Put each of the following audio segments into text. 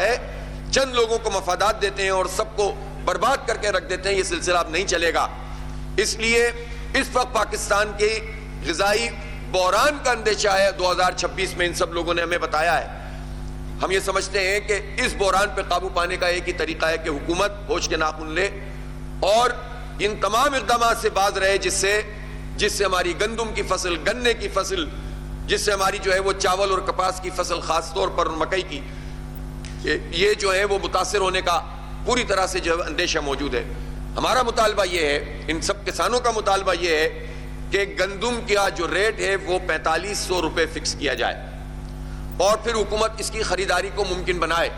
ہے چند لوگوں کو مفادات دیتے ہیں اور سب کو برباد کر کے رکھ دیتے ہیں. یہ سلسلہ اب نہیں چلے گا. اس لیے اس وقت پاکستان کے غذائی بحران کا اندیشہ ہے. 2026 میں ان سب لوگوں نے ہمیں بتایا ہے. ہم یہ سمجھتے ہیں کہ اس بحران پہ قابو پانے کا ایک ہی طریقہ ہے کہ حکومت ہوش کے ناخن لے اور ان تمام اقدامات سے باز رہے جس سے ہماری گندم کی فصل، گنے کی فصل، جس سے ہماری جو ہے وہ چاول اور کپاس کی فصل خاص طور پر مکئی کی، یہ جو ہے وہ متاثر ہونے کا پوری طرح سے جو اندیشہ موجود ہے. ہمارا مطالبہ یہ ہے، ان سب کسانوں کا مطالبہ یہ ہے کہ گندم کا جو ریٹ ہے وہ 4500 روپے فکس کیا جائے اور پھر حکومت اس کی خریداری کو ممکن بنائے.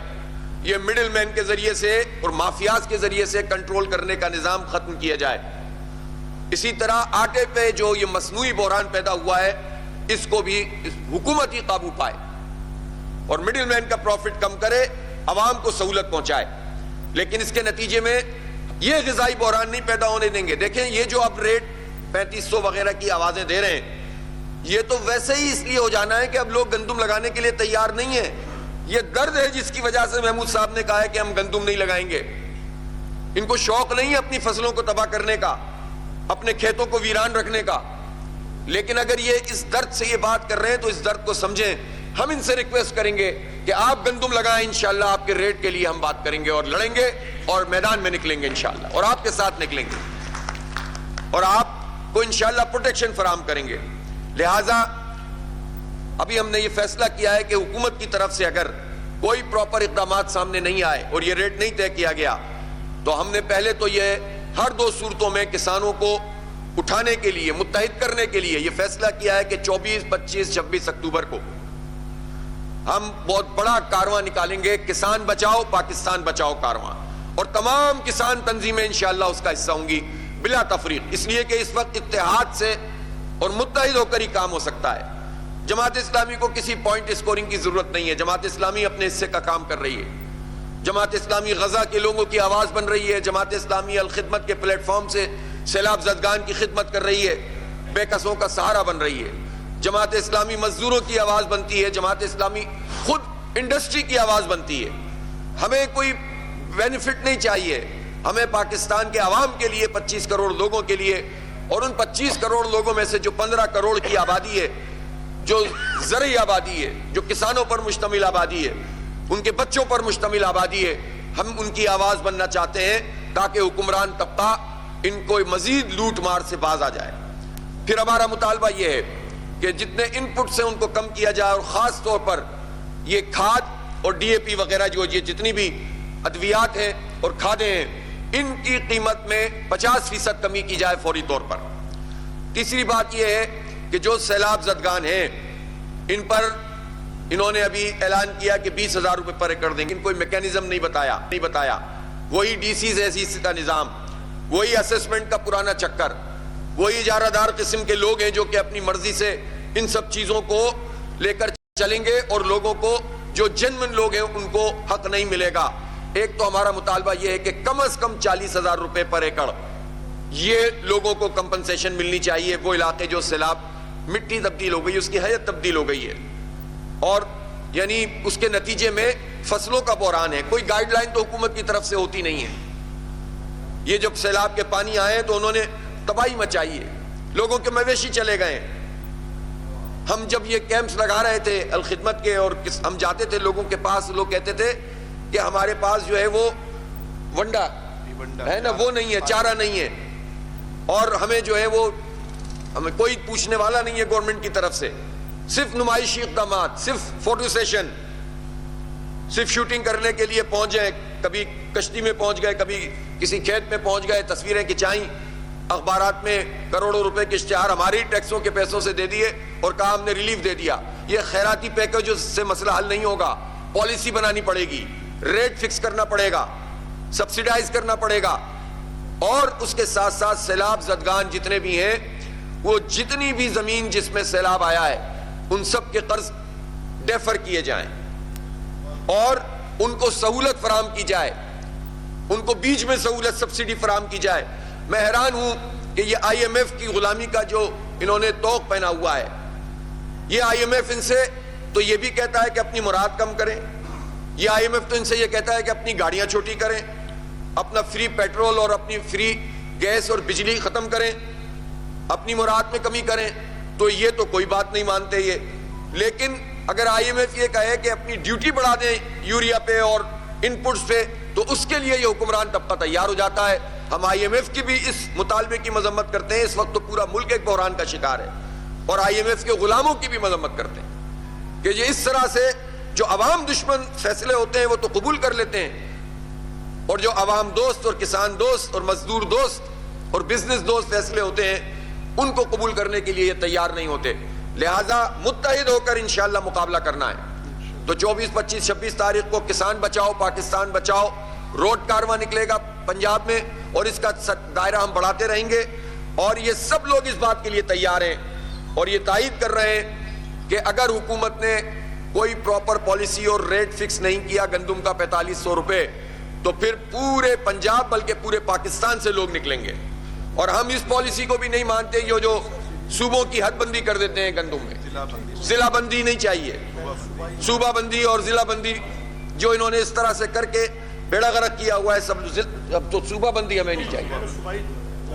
یہ مڈل مین کے ذریعے سے اور مافیاز کے ذریعے سے کنٹرول کرنے کا نظام ختم کیا جائے. اسی طرح آٹے پہ جو یہ مصنوعی بحران پیدا ہوا ہے اس کو بھی حکومت ہی قابو پائے اور مڈل مین کا پروفٹ کم کرے، عوام کو سہولت پہنچائے. لیکن اس کے نتیجے میں یہ غذائی بحران نہیں پیدا ہونے دیں گے. دیکھیں یہ جو اب ریٹ 3500 وغیرہ کی آوازیں دے رہے ہیں، یہ تو ویسے ہی اس لیے ہو جانا ہے کہ اب لوگ گندم لگانے کے لیے تیار نہیں ہیں. یہ درد ہے جس کی وجہ سے محمود صاحب نے کہا ہے کہ ہم گندم نہیں لگائیں گے. ان کو شوق نہیں ہے اپنی فصلوں کو تباہ کرنے کا، اپنے کھیتوں کو ویران رکھنے کا. لیکن اگر یہ اس درد سے یہ بات کر رہے ہیں تو اس درد کو سمجھیں. ہم ان سے ریکویسٹ کریں گے کہ آپ گندم لگائیں، انشاءاللہ آپ کے ریٹ کے لیے ہم بات کریں گے اور لڑیں گے اور میدان میں نکلیں گے انشاءاللہ اور آپ کے ساتھ نکلیں گے اور آپ کو انشاءاللہ پروٹیکشن فراہم کریں گے. لہٰذا ابھی ہم نے یہ فیصلہ کیا ہے کہ حکومت کی طرف سے اگر کوئی پراپر اقدامات سامنے نہیں آئے اور یہ ریٹ نہیں طے کیا گیا تو ہم نے پہلے تو یہ ہر دو صورتوں میں کسانوں کو اٹھانے کے لیے، متحد کرنے کے لیے یہ فیصلہ کیا ہے کہ 24، 25، 26 اکتوبر کو ہم بہت بڑا کارواں نکالیں گے، کسان بچاؤ پاکستان بچاؤ کارواں، اور تمام کسان تنظیمیں انشاءاللہ اس کا حصہ ہوں گی بلا تفریق. اس لیے کہ اس وقت اتحاد سے اور متحد ہو کر ہی کام ہو سکتا ہے. جماعت اسلامی کو کسی پوائنٹ اسکورنگ کی ضرورت نہیں ہے. جماعت اسلامی اپنے حصے کا کام کر رہی ہے. جماعت اسلامی غزہ کے لوگوں کی آواز بن رہی ہے. جماعت اسلامی الخدمت کے پلیٹ فارم سے سیلاب زدگان کی خدمت کر رہی ہے، بے کسوں کا سہارا بن رہی ہے. جماعت اسلامی مزدوروں کی آواز بنتی ہے. جماعت اسلامی خود انڈسٹری کی آواز بنتی ہے. ہمیں کوئی بینیفٹ نہیں چاہیے، ہمیں پاکستان کے عوام کے لیے، 25 کروڑ لوگوں کے لیے، اور ان 25 کروڑ لوگوں میں سے جو 15 کروڑ کی آبادی ہے، جو زرعی آبادی ہے، جو کسانوں پر مشتمل آبادی ہے، ان کے بچوں پر مشتمل آبادی ہے، ہم ان کی آواز بننا چاہتے ہیں تاکہ حکمران طبقہ ان کو مزید لوٹ مار سے باز آ جائے. پھر ہمارا مطالبہ یہ ہے کہ جتنے ان پٹ سے ان کو کم کیا جائے اور خاص طور پر یہ کھاد اور ڈی اے پی وغیرہ جو یہ جتنی بھی ادویات ہیں اور کھادیں ہیں ان کی قیمت میں 50% کمی کی جائے فوری طور پر. تیسری بات یہ ہے کہ جو سیلاب زدگان ہیں ان پر انہوں نے ابھی اعلان کیا کہ 20,000 روپے پر ایکڑ دیں گے. ان کوئی میکینزم نہیں بتایا. وہی ڈی سیز ایس کا نظام، وہی اسسمنٹ کا پرانا چکر، وہی اجارہ دار قسم کے لوگ ہیں جو کہ اپنی مرضی سے ان سب چیزوں کو لے کر چلیں گے اور لوگوں کو جو جنمن لوگ ہیں ان کو حق نہیں ملے گا. ایک تو ہمارا مطالبہ یہ ہے کہ کم از کم 40,000 روپے پر ایکڑ یہ لوگوں کو کمپنسیشن ملنی چاہیے. وہ علاقے جو سیلاب مٹی تبدیل ہو گئی، اس کی حیت تبدیل ہو گئی ہے اور یعنی اس کے نتیجے میں فصلوں کا بحران ہے. کوئی گائیڈ لائن تو حکومت کی طرف سے ہوتی نہیں ہے. یہ جب سیلاب کے پانی آئے تو انہوں نے تباہی مچائی ہے، لوگوں کے مویشی چلے گئے. ہم جب یہ کیمپس لگا رہے تھے الخدمت کے اور ہم جاتے تھے لوگوں کے پاس، لوگ کہتے تھے کہ ہمارے پاس جو ہے وہ ونڈا ہے نا، وہ نہیں ہے، چارہ نہیں ہے، اور ہمیں جو ہے وہ ہمیں کوئی پوچھنے والا نہیں ہے گورنمنٹ کی طرف سے. صرف نمائشی اقدامات، صرف فوٹو سیشن، صرف شوٹنگ کرنے کے لیے پہنچ جائیں، کبھی کشتی میں پہنچ گئے، کبھی کسی کھیت میں پہنچ گئے، تصویریں کھچائیں، اخبارات میں کروڑوں روپے کے اشتہار ہماری ٹیکسوں کے پیسوں سے دے دیے اور کہا ہم نے ریلیف دے دیا. یہ خیراتی پیکجوں سے مسئلہ حل نہیں ہوگا. پالیسی بنانی پڑے گی، ریٹ فکس کرنا پڑے گا، سبسیڈائز کرنا پڑے گا، اور اس کے ساتھ ساتھ سیلاب زدگان جتنے بھی ہیں وہ جتنی بھی زمین جس میں سیلاب آیا ہے ان سب کے قرض ڈیفر کیے جائیں اور ان کو سہولت فراہم کی جائے، ان کو بیچ میں سہولت سبسیڈی فراہم کی جائے. میں حیران ہوں کہ یہ آئی ایم ایف کی غلامی کا جو انہوں نے طوق پہنا ہوا ہے، یہ آئی ایم ایف ان سے تو یہ بھی کہتا ہے کہ اپنی مراد کم کریں، یہ IMF تو ان سے یہ کہتا ہے کہ اپنی گاڑیاں چھوٹی کریں, اپنا فری پیٹرول اور اپنی فری گیس اور بجلی ختم کریں, اپنی مراد میں کمی کریں, تو یہ تو کوئی بات نہیں مانتے یہ. لیکن اگر IMF یہ کہے کہ اپنی ڈیوٹی بڑھا دیں یوریا پہ اور ان پٹس پہ, تو اس کے لیے یہ حکمران طبقہ تیار ہو جاتا ہے. ہم IMF کی بھی اس مطالبے کی مذمت کرتے ہیں. اس وقت تو پورا ملک ایک بحران کا شکار ہے, اور IMF کے غلاموں کی بھی مذمت کرتے ہیں کہ یہ اس طرح سے جو عوام دشمن فیصلے ہوتے ہیں وہ تو قبول کر لیتے ہیں, اور جو عوام دوست اور کسان دوست اور مزدور دوست اور بزنس دوست فیصلے ہوتے ہیں ان کو قبول کرنے کے لیے یہ تیار نہیں ہوتے. لہٰذا متحد ہو کر انشاءاللہ مقابلہ کرنا ہے. تو 24, 25, 26 تاریخ کو کسان بچاؤ پاکستان بچاؤ روڈ کارواں نکلے گا پنجاب میں, اور اس کا دائرہ ہم بڑھاتے رہیں گے. اور یہ سب لوگ اس بات کے لیے تیار ہیں اور یہ تائید کر رہے ہیں کہ اگر حکومت نے کوئی پراپر پالیسی اور ریٹ فکس نہیں کیا گندم کا 4500 روپے, تو پھر پورے پنجاب بلکہ پورے پاکستان سے لوگ نکلیں گے. اور ہم اس پالیسی کو بھی نہیں مانتے جو صوبوں کی حد بندی کر دیتے ہیں گندم میں. ضلع بندی نہیں چاہیے, صوبہ بندی اور ضلع بندی جو انہوں نے اس طرح سے کر کے بیڑا غرق کیا ہوا ہے سب. اب تو صوبہ بندی ہمیں نہیں چاہیے,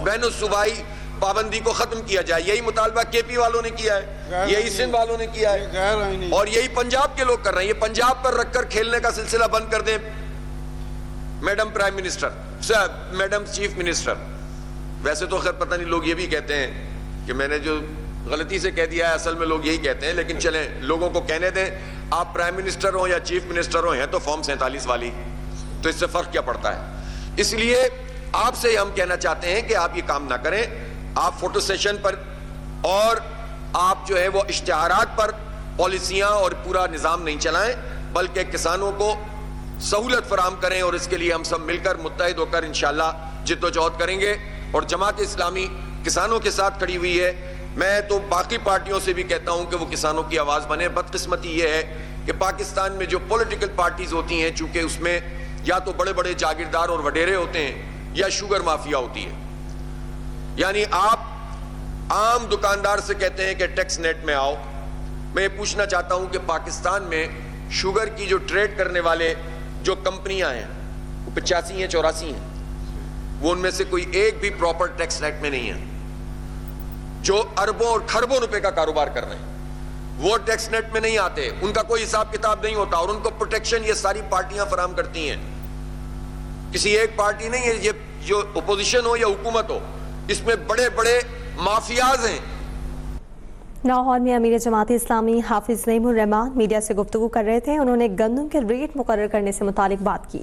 بین الصوبائی پابندی کو ختم کیا جائے. یہی مطالبہ KP والوں نے کیا ہے, یہی سندھ والوں نے کیا ہے, اور یہی پنجاب کے لوگ کر رہے ہیں. یہ پنجاب پر رکھ کر کھیلنے کا سلسلہ بند کر دیں. Madam prime minister, madam chief minister, ویسے تو خیر پتہ نہیں لوگ یہ بھی کہتے ہیں کہ میں نے جو غلطی سے کہہ دیا ہے, اصل میں لوگ یہی کہتے ہیں, لیکن چلیں لوگوں کو کہنے دیں. آپ پرائم منسٹر ہوں یا چیف منسٹر ہوں, ہیں تو فارم 47 والی, تو اس سے فرق کیا پڑتا ہے. اس لیے آپ سے ہم کہنا چاہتے ہیں کہ آپ یہ کام نہ کریں. آپ فوٹو سیشن پر اور آپ جو ہے وہ اشتہارات پر پالیسیاں اور پورا نظام نہیں چلائیں, بلکہ کسانوں کو سہولت فراہم کریں. اور اس کے لیے ہم سب مل کر متحد ہو کر انشاءاللہ جد و جہد کریں گے. اور جماعت اسلامی کسانوں کے ساتھ کھڑی ہوئی ہے. میں تو باقی پارٹیوں سے بھی کہتا ہوں کہ وہ کسانوں کی آواز بنے. بدقسمتی یہ ہے کہ پاکستان میں جو پولیٹیکل پارٹیز ہوتی ہیں, چونکہ اس میں یا تو بڑے بڑے جاگیردار اور وڈیرے ہوتے ہیں یا شوگر مافیا ہوتی ہے. یعنی آپ عام دکاندار سے کہتے ہیں کہ ٹیکس نیٹ میں آؤ. میں یہ پوچھنا چاہتا ہوں کہ پاکستان میں شوگر کی جو ٹریڈ کرنے والے جو کمپنیاں ہیں وہ 85 ہیں 84 ہیں, وہ ان میں سے کوئی ایک بھی پراپر ٹیکس نیٹ میں نہیں ہے. جو اربوں اور کھربوں روپے کا کاروبار کر رہے ہیں وہ ٹیکس نیٹ میں نہیں آتے, ان کا کوئی حساب کتاب نہیں ہوتا, اور ان کو پروٹیکشن یہ ساری پارٹیاں فراہم کرتی ہیں. کسی ایک پارٹی نہیں ہے, یہ جو اپوزیشن ہو یا حکومت ہو, اس میں بڑے بڑے مافیاز ہیں. لاہور میں امیر جماعت اسلامی حافظ نعیم الرحمان میڈیا سے گفتگو کر رہے تھے. انہوں نے گندم کے ریٹ مقرر کرنے سے متعلق بات کی.